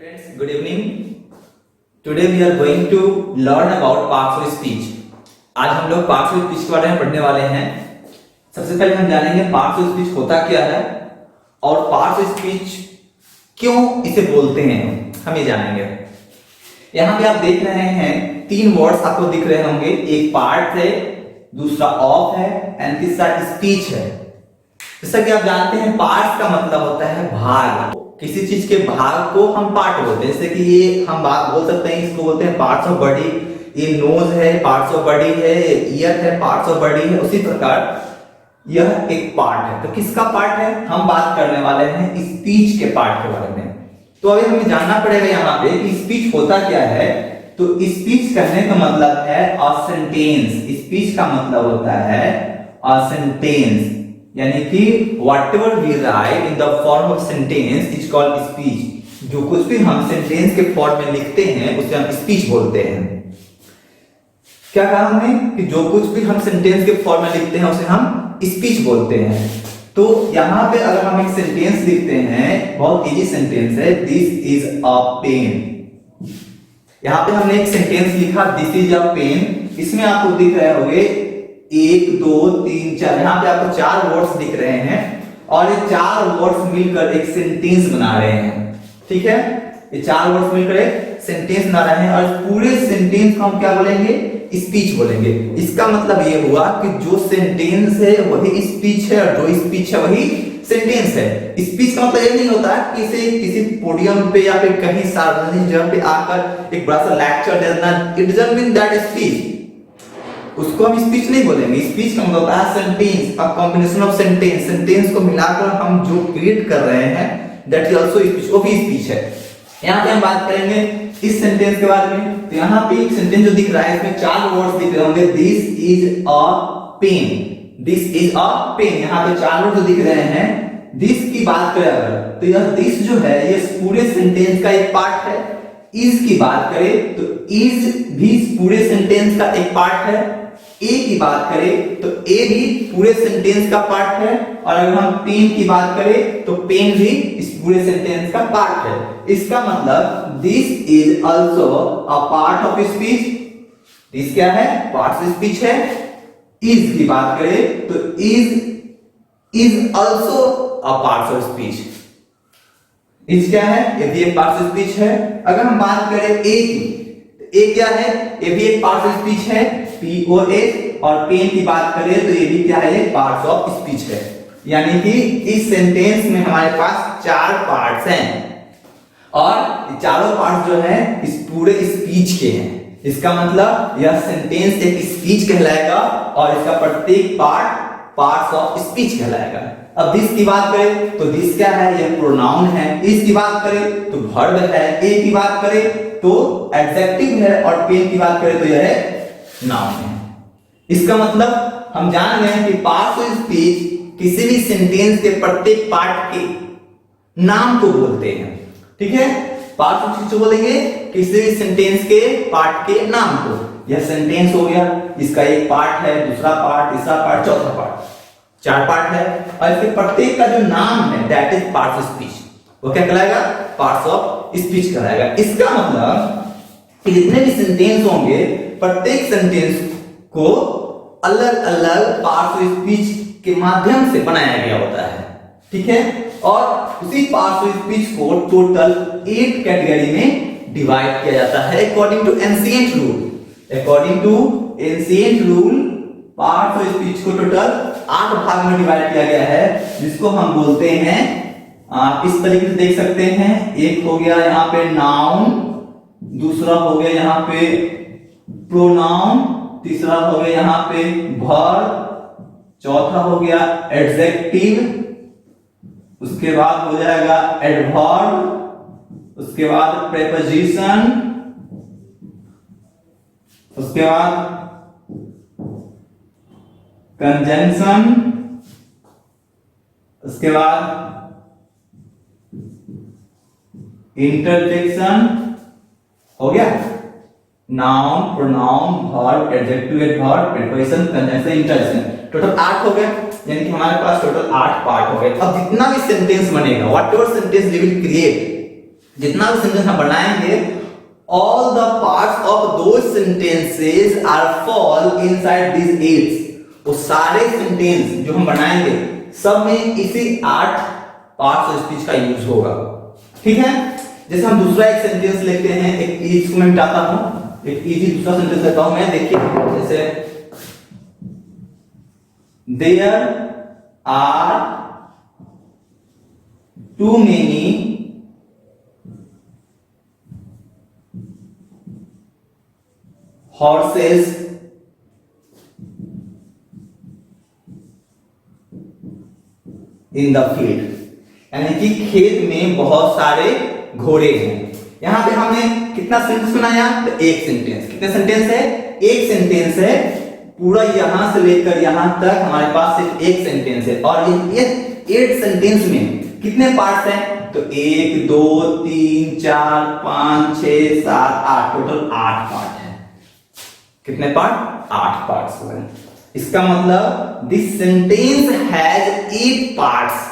Friends, good evening. Today we are going to learn about parts of speech. आज हम लोग parts of speech के बारे में पढ़ने वाले हैं। सबसे पहले हम जानेंगे पार्ट्स ऑफ स्पीच होता क्या है और पार्ट्स ऑफ स्पीच क्यों इसे बोलते हैं, हम ये जानेंगे। यहाँ पे आप देख रहे हैं तीन वर्ड्स आपको दिख रहे होंगे, एक पार्ट है, दूसरा ऑफ है एंड तीसरा स्पीच है। जैसा कि आप जानते हैं पार्ट्स का मतलब होता है भाग। किसी चीज के भाग को हम पार्ट बोलते हैं। जैसे कि ये हम बात बोल सकते हैं, इसको बोलते हैं पार्ट्स ऑफ बॉडी। ये नोज है, पार्ट्स ऑफ बॉडी है, ईयर है, पार्ट्स ऑफ बॉडी है। उसी प्रकार यह एक पार्ट है। तो किसका पार्ट है? हम बात करने वाले हैं स्पीच के पार्ट के बारे में। तो अभी हमें जानना पड़ेगा यहाँ पे कि स्पीच होता क्या है। तो स्पीच कहने का मतलब है अ सेंटेंस। स्पीच का मतलब होता है अ सेंटेंस, यानी कि whatever we write in the form of sentence is called speech। जो कुछ भी हम सेंटेंस के फॉर्म में लिखते हैं उसे हम स्पीच बोलते हैं। क्या कहा हमने कि जो कुछ भी हम सेंटेंस के फॉर्म में लिखते हैं उसे हम स्पीच बोलते हैं। तो यहाँ पे अगर हम एक सेंटेंस लिखते हैं, बहुत इजी सेंटेंस है, दिस इज अ पेन। यहाँ पे हमने एक सेंटेंस लिखा दिस इज अ पेन। इसमें आपको दिख रहे होंगे 1 2 3 4, यहाँ पे आपको 4 वर्ड्स दिख रहे हैं और ये 4 वर्ड्स मिलकर एक सेंटेंस बना रहे हैं। ठीक है, ये 4 वर्ड्स मिलकर एक सेंटेंस बना रहे हैं और पूरे सेंटेंस को हम क्या बोलेंगे? स्पीच बोलेंगे। इसका मतलब ये हुआ कि जो सेंटेंस है वही स्पीच है और जो स्पीच है वही सेंटेंस है। स्पीच का मतलब ये नहीं होता कि किसी पोडियम पे या फिर कहीं सार्वजनिक जगह पे आकर एक बड़ा सा लेक्चर देना, it doesn't mean that speech. उसको हम स्पीच नहीं बोलेंगे। स्पीच का मतलब होता है sentence, a combination of sentence. Sentence को मिलाकर हम जो क्रिएट कर रहे हैं दैट इज आल्सो स्पीच, वो भी स्पीच है। यहाँ पे हम बात करेंगे इस सेंटेंस के बारे में। तो यहाँ पे एक सेंटेंस जो दिख रहा है इसमें 4 वर्ड्स दिख रहे होंगे, this is a pen. This is a pen, यहाँ पे 4 वर्ड जो दिख रहे हैं। दिस की बात करें अगर तो यह दिस जो है ये पूरे सेंटेंस का एक पार्ट है। इज की बात करें तो इज भी पूरे सेंटेंस का एक पार्ट है। ए की बात करें तो ए भी पूरे सेंटेंस का पार्ट है। और अगर हम पेन की बात करें तो पेन भी इस पूरे सेंटेंस का पार्ट है। इसका मतलब this is also a part of speech. This क्या है? पार्ट ऑफ स्पीच है। इज की बात करें तो is also a part of speech. Is क्या है? ये भी एक पार्ट ऑफ स्पीच है। अगर हम बात करें ए की, ए क्या है? ये भी एक पार्ट ऑफ स्पीच है, POS। और पेन की बात करें तो ये भी क्या है? एक पार्ट ऑफ स्पीच है। यानी कि इस सेंटेंस में हमारे पास 4 पार्ट्स हैं और चारों पार्ट्स जो है इस पूरे स्पीच के हैं। इसका मतलब यह सेंटेंस एक स्पीच कहलाएगा और इसका प्रत्येक पार्ट पार्ट्स ऑफ स्पीच कहलाएगा। अब दिस की बात करें तो दिस क्या है? यह प्रोनाउन है। इस की बात करें तो वर्ब है। ए की बात करें तो एडजेक्टिव है और पेन की बात करें तो यह है नाउन है। इसका मतलब हम जान गए कि पार्ट्स ऑफ स्पीच किसी भी सेंटेंस के प्रत्येक पार्ट के नाम को बोलते हैं। ठीक है, पार्ट्स ऑफ स्पीच बोलेंगे किसी भी सेंटेंस के पार्ट के नाम को। यह सेंटेंस हो गया, इसका एक पार्ट है, दूसरा पार्ट, तीसरा पार्ट, चौथा पार्ट, 4 पार्ट है और इसके प्रत्येक का जो नाम है that is parts of speech. वो क्या कहलाएगा? पार्ट्स ऑफ स्पीच कहलाएगा। इसका मतलब कि जितने भी सेंटेंस होंगे प्रत्येक सेंटेंस को अलग अलग पार्ट्स ऑफ स्पीच के माध्यम से बनाया गया होता है। ठीक है, और उसी पार्ट्स ऑफ स्पीच को टोटल 8 कैटेगरी में डिवाइड किया जाता है according to ancient rule. According to ancient rule parts of speech को टोटल 8 भाग में डिवाइड किया गया है, जिसको हम बोलते हैं, आप इस तरीके से देख सकते हैं। एक हो गया यहाँ पे नाउन, दूसरा हो गया यहाँ पे प्रोनाउन, तीसरा हो गया यहाँ पे वर्ब, चौथा हो गया एडजेक्टिव, उसके बाद हो जाएगा एडवर्ब, उसके बाद प्रेपोजिशन, उसके बाद कंजंक्शन, उसके बाद इंटरजेक्शन। हो गया noun, pronoun, verb, adjective, adverb, preposition, conjunction, interjection. Total 8 हो गए, यानी कि हमारे पास टोटल 8 पार्ट हो गए। अब जितना भी सेंटेंस बनेगा, whatever sentence we will create, जितना भी सेंटेंस हम बनाएंगे, all the parts of those sentences are fall inside these 8। वो सारे सेंटेंस जो हम बनाएंगे सब में इसी 8 पार्ट्स ऑफ स्पीच का यूज होगा। ठीक है, जैसे हम दूसरा एक सेंटेंस लेते हैं, एक इसको मैं मिटाता हूं, एक इजी दूसरा सेंटेंस लेता हूं मैं। देखिए जैसे there are too many horses in the field, यानी कि खेत में बहुत सारे घोड़े हैं। यहां पे हमने कितना सेंटेंस बनाया, तो एक सेंटेंस। कितने सेंटेंस है, एक सेंटेंस है। पूरा यहां से लेकर यहां तक हमारे पास सिर्फ एक सेंटेंस है, और ये 8 सेंटेंस में कितने पार्ट्स हैं, तो 1 2 3 4 5 6 7 8, टोटल 8 पार्ट है। कितने पार्ट, 8 पार्ट्स हुए। इसका मतलब दिस सेंटेंस हैज 8 पार्ट्स।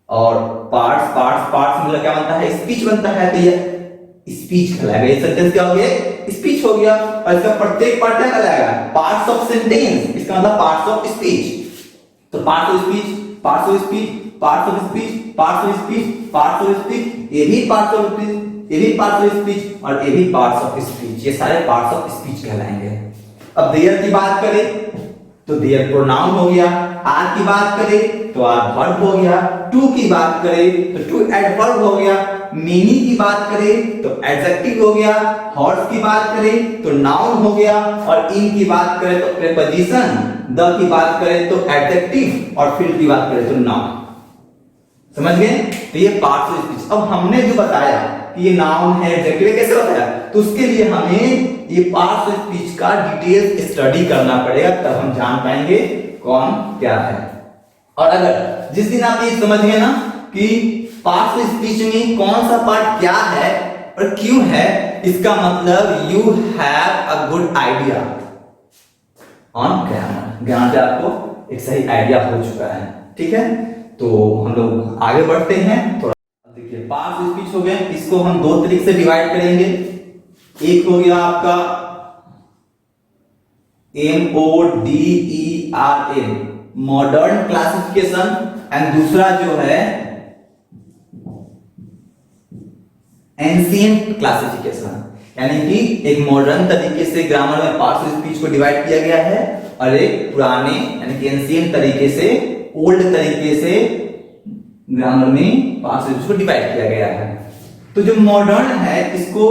और पार्ट्स पार्ट्स पार्ट्स मतलब क्या बनता है, स्पीच बनता है। तो ये स्पीच कहलाएगा। ये सेंटेंस क्या हो गया, स्पीच हो गया। और इसका प्रत्येक पार्ट क्या कहलाएगा, पार्ट्स ऑफ सेंटेंस। इसका मतलब पार्ट्स ऑफ स्पीच। तो parts of speech, parts of speech, parts of speech, parts of speech, parts of speech, ये भी पार्ट्स ऑफ स्पीच, ये भी पार्ट्स ऑफ स्पीच, और ये भी पार्ट्स ऑफ स्पीच। ये सारे पार्ट्स ऑफ स्पीच कहलाएंगे। अब देयर की बात करें तो देयर प्रोनाउन हो गया। आर की बात करें तो आर वर्ब हो गया। टू की बात करें तो टू एडवर्ब हो गया। मेनी की बात करें तो एडजेक्टिव हो गया। हॉर्स की बात करें तो नाउन हो गया। और इन की बात करें तो प्रीपोजिशन। द की बात करें तो एडजेक्टिव, और फिर की बात करें तो नाउन। समझ गए, तो ये पार्ट्स ऑफ स्पीच। अब हमने जो बताया कि ये नाउन है, एडजेक्टिव कैसे बताया, तो उसके लिए हमें ये पार्ट्स ऑफ स्पीच का डिटेल स्टडी करना पड़ेगा, तब हम जान पाएंगे कौन क्या है। और अगर जिस दिन आप ये समझ गए ना कि पार्ट्स ऑफ स्पीच में कौन सा पार्ट क्या है और क्यों है, इसका मतलब you have a good idea on grammar. Grammar पे आपको एक सही आइडिया हो चुका है। ठीक है, तो हम लोग आगे बढ़ते हैं थोड़ा। देखिए पार्ट्स ऑफ स्पीच हो गए, इसको हम 2 तरीके से डिवाइड करेंगे। एक हो गया आपका MODERN, मॉडर्न क्लासिफिकेशन, एंड दूसरा जो है एंशिएंट क्लासिफिकेशन। यानी कि एक मॉडर्न तरीके से ग्रामर में पार्ट्स ऑफ स्पीच को डिवाइड किया गया है, और एक पुराने यानी कि एंशिएंट तरीके से, ओल्ड तरीके से ग्रामर में पार्ट्स ऑफ स्पीच को डिवाइड किया गया है। तो जो मॉडर्न है इसको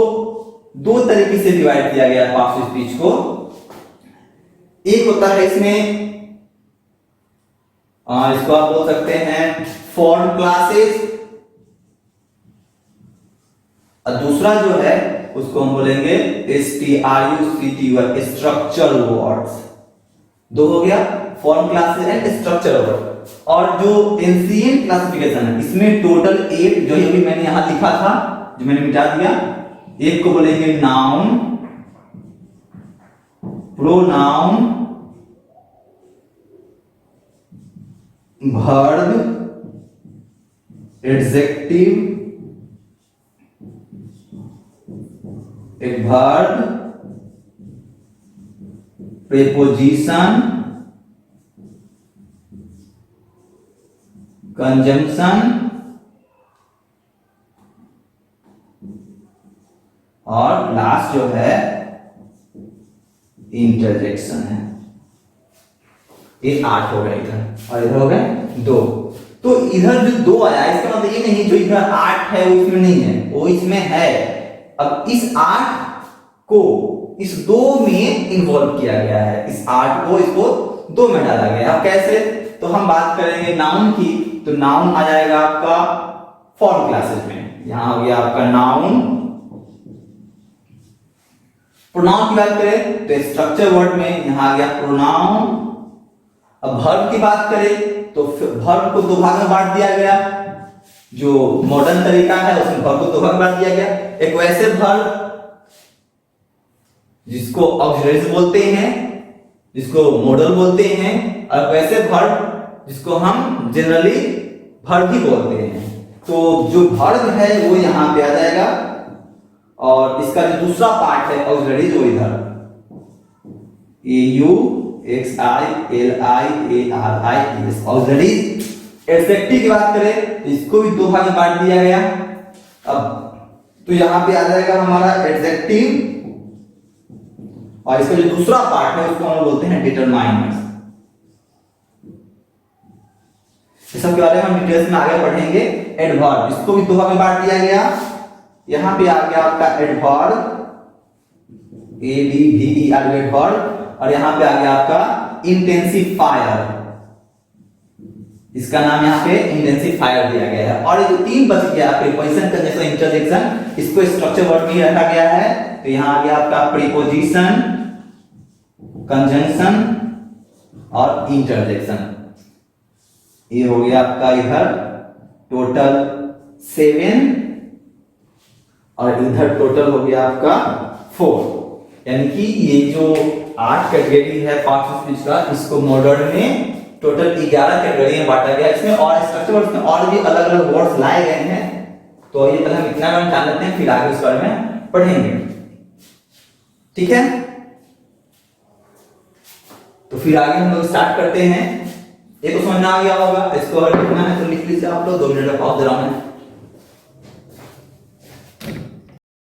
2 तरीके से डिवाइड किया गया है पार्ट्स ऑफ स्पीच को। एक होता है इसमें इसको आप बोल सकते हैं फॉर्म क्लासेस, और दूसरा जो है उसको हम बोलेंगे STRUCTUR, स्ट्रक्चर वर्ड्स। 2 हो गया, form classes and structure word. और जो एंशिएंट क्लासिफिकेशन है इसमें टोटल 8, जो अभी मैंने यहां लिखा था, जो मैंने मिटा दिया। एक को बोलेंगे नाउन, प्रोनाउन, वर्ब, एडजेक्टिव, एक वर्ब, प्रीपोजिशन, कंजंक्शन, और लास्ट जो है इंटरजेक्शन है। ये 8 हो गए इधर, और इधर हो गए 2। तो इधर जो 2 आया, इसका मतलब ये नहीं जो इधर 8 है वो इसमें नहीं है, वो इसमें है। अब इस 8 को इस 2 में इन्वॉल्व किया गया है। इस 8 को इसको 2 में डाला गया। अब कैसे, तो हम बात करेंगे नाउन की, तो नाउन आ जाएगा आपका फॉर्म क्लासेस में। यहां हो गया आपका नाउन। प्रोनाउन की बात करें तो स्ट्रक्चर वर्ड में यहां आ गया प्रोनाउन। अब वर्ब की बात करें तो वर्ब को 2 भाग में बांट दिया गया। जो मॉडर्न तरीका है उसमें वर्ब को 2 भाग में बांट दिया गया। एक वैसे वर्ब जिसको ऑक्सिलरीज बोलते हैं, जिसको मॉडल बोलते हैं, और वैसे वर्ब जिसको हम जनरली वर्ब ही बोलते हैं। तो जो वर्ब है वो यहाँ पे आ जाएगा और इसका जो दूसरा पार्ट है ऑक्सिलरी वो इधर AUXILIARIES ऑक्सिलरी। एडजेक्टिव की बात करें तो इसको भी दो भाग में बांट दिया गया। अब तो यहाँ पे आ जाएगा हमारा एडजेक्टिव और इसका जो दूसरा पार्ट है उसको हम बोलते हैं डिटरमाइनर्स। इस सब के बारे में हम डिटेल्स में आगे पढ़ेंगे। एडवर्ब इसको भी दो भाग में बांट दिया गया। यहां पे आ गया आपका एडवर्ब ADVER एडवर्ब और यहां पे आ गया आपका इंटेंसिफायर। इसका नाम यहाँ पे इंटेंसिफायर दिया गया है। और ये जो तीन बच गया प्रीपोजिशन कंजंक्शन इंटरजेक्शन, इसको स्ट्रक्चर वर्ड में ही रखा गया है। तो यहाँ आ गया आपका प्रीपोजिशन, कंजंक्शन और इंटरजेक्शन। ये हो गया आपका इधर टोटल 7 और इधर टोटल हो गया आपका 4। यानी कि ये जो 8 कैटेगरी है पार्ट्स ऑफ स्पीच का, इसको मॉडर्न में टोटल 11 कैटेगरी में बांटा गया। इसमें और स्ट्रक्चर वर्ड्स में और भी अलग अलग वर्ड्स लाए गए हैं। तो ये पहले हम इतना जान लेते हैं, फिर आगे उस बारे में पढ़ेंगे। ठीक है, तो फिर आगे हम लोग स्टार्ट करते हैं। ये तो समझ में आ गया होगा। इसको अगर लिखना है तो लिख लीजिए आप लोग, 2 मिनट का पॉज दे रहा हूं मैं।